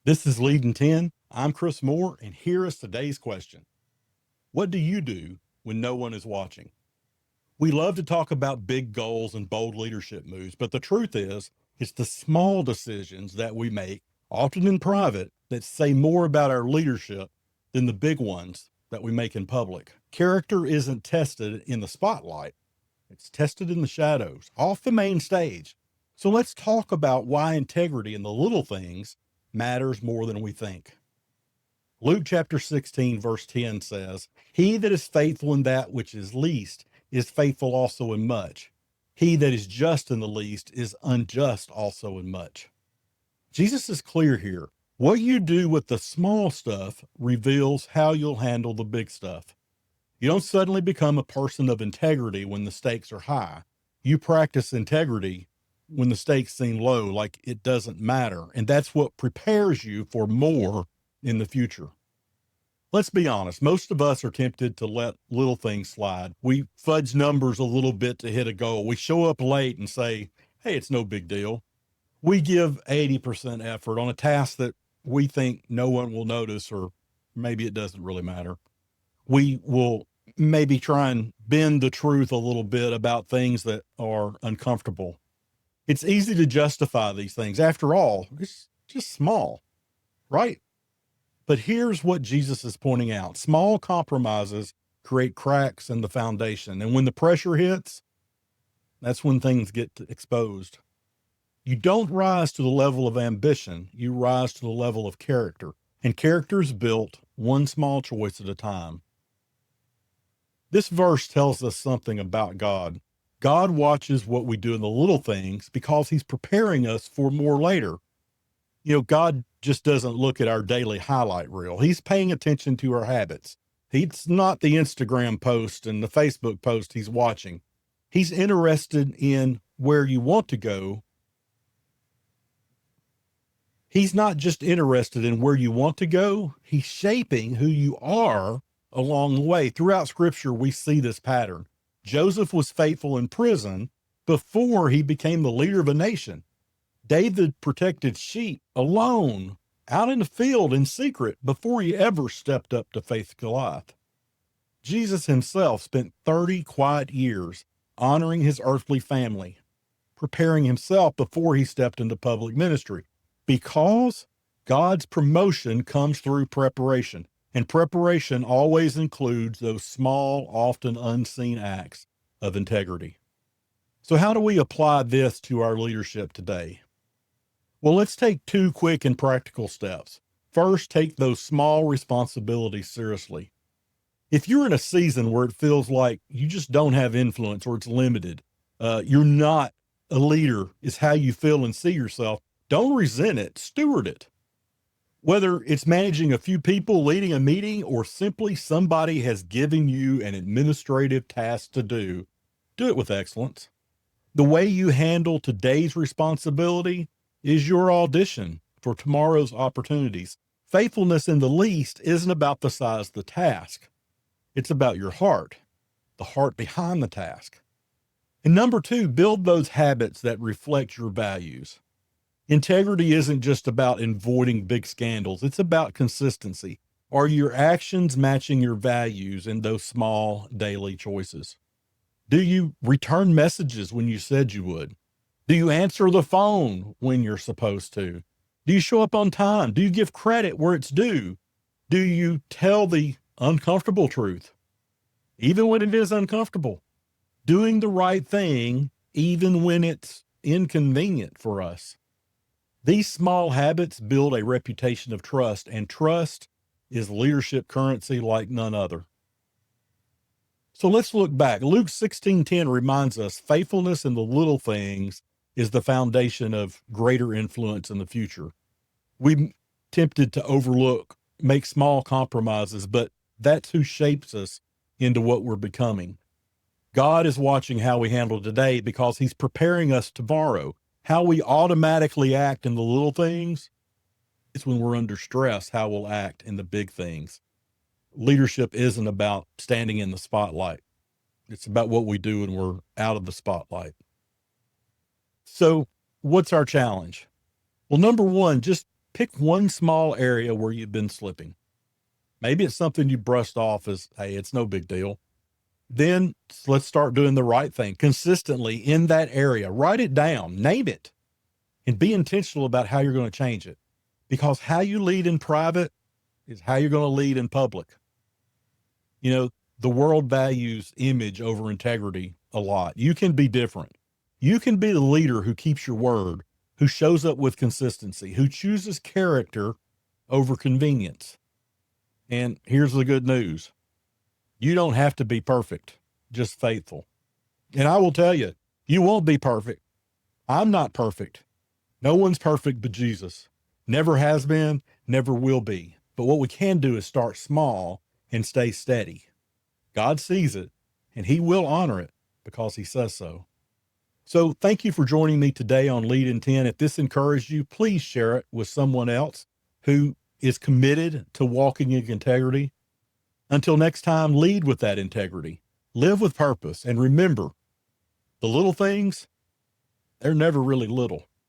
This is Leading 10. I'm Chris Moore, and here is today's question. What do you do when no one is watching? We love to talk about big goals and bold leadership moves, but the truth is, it's the small decisions that we make, often in private, that say more about our leadership than the big ones that we make in public. Character isn't tested in the spotlight, it's tested in the shadows, off the main stage. So let's talk about why integrity in the little things matters more than we think. Luke chapter 16, verse 10 says, "He that is faithful in that which is least is faithful also in much. He that is just in the least is unjust also in much." Jesus is clear here. What you do with the small stuff reveals how you'll handle the big stuff. You don't suddenly become a person of integrity when the stakes are high. You practice integrity when the stakes seem low, like it doesn't matter. And that's what prepares you for more in the future. Let's be honest. Most of us are tempted to let little things slide. We fudge numbers a little bit to hit a goal. We show up late and say, hey, it's no big deal. We give 80% effort on a task that we think no one will notice, or maybe it doesn't really matter. We will maybe try and bend the truth a little bit about things that are uncomfortable. It's easy to justify these things. After all, it's just small, right? But here's what Jesus is pointing out. Small compromises create cracks in the foundation. And when the pressure hits, that's when things get exposed. You don't rise to the level of ambition. You rise to the level of character. And character is built one small choice at a time. This verse tells us something about God. God watches what we do in the little things because he's preparing us for more later. You know, God just doesn't look at our daily highlight reel. He's paying attention to our habits. He's not the Instagram post and the Facebook post he's watching. He's interested in where you want to go. He's not just interested in where you want to go. He's shaping who you are along the way. Throughout Scripture, we see this pattern. Joseph was faithful in prison before he became the leader of a nation. David protected sheep alone out in the field in secret before he ever stepped up to face Goliath. Jesus himself spent 30 quiet years honoring his earthly family, preparing himself before he stepped into public ministry, because God's promotion comes through preparation. And preparation always includes those small, often unseen acts of integrity. So how do we apply this to our leadership today? Well, let's take two quick and practical steps. First, take those small responsibilities seriously. If you're in a season where it feels like you just don't have influence or it's limited, you're not a leader is how you feel and see yourself, don't resent it, steward it. Whether it's managing a few people, leading a meeting, or simply somebody has given you an administrative task to do it with excellence. The way you handle today's responsibility is your audition for tomorrow's opportunities. Faithfulness in the least isn't about the size of the task. It's about your heart, the heart behind the task. And number two, build those habits that reflect your values. Integrity isn't just about avoiding big scandals. It's about consistency. Are your actions matching your values in those small daily choices? Do you return messages when you said you would? Do you answer the phone when you're supposed to? Do you show up on time? Do you give credit where it's due? Do you tell the uncomfortable truth, even when it is uncomfortable? Doing the right thing, even when it's inconvenient for us. These small habits build a reputation of trust, and trust is leadership currency like none other. So let's look back. Luke 16:10 reminds us faithfulness in the little things is the foundation of greater influence in the future. We're tempted to overlook, make small compromises, but that's who shapes us into what we're becoming. God is watching how we handle today because he's preparing us tomorrow. How we automatically act in the little things is when we're under stress, how we'll act in the big things. Leadership isn't about standing in the spotlight. It's about what we do when we're out of the spotlight. So what's our challenge? Well, number one, just Pick one small area where you've been slipping. Maybe it's something you brushed off as, hey, it's no big deal. Then let's start doing the right thing consistently in that area. Write it down, name it, and be intentional about how you're going to change it. Because how you lead in private is how you're going to lead in public. You know, the world values image over integrity a lot. You can be different. You can be the leader who keeps your word, who shows up with consistency, who chooses character over convenience. And here's the good news. You don't have to be perfect, just faithful. And I will tell you, you won't be perfect. I'm not perfect. No one's perfect but Jesus. Never has been, never will be. But what we can do is start small and stay steady. God sees it, and he will honor it because he says so. So thank you for joining me today on Lead in 10. If this encouraged you, please share it with someone else who is committed to walking in integrity. Until next time, lead with that integrity, live with purpose, and remember, the little things, they're never really little.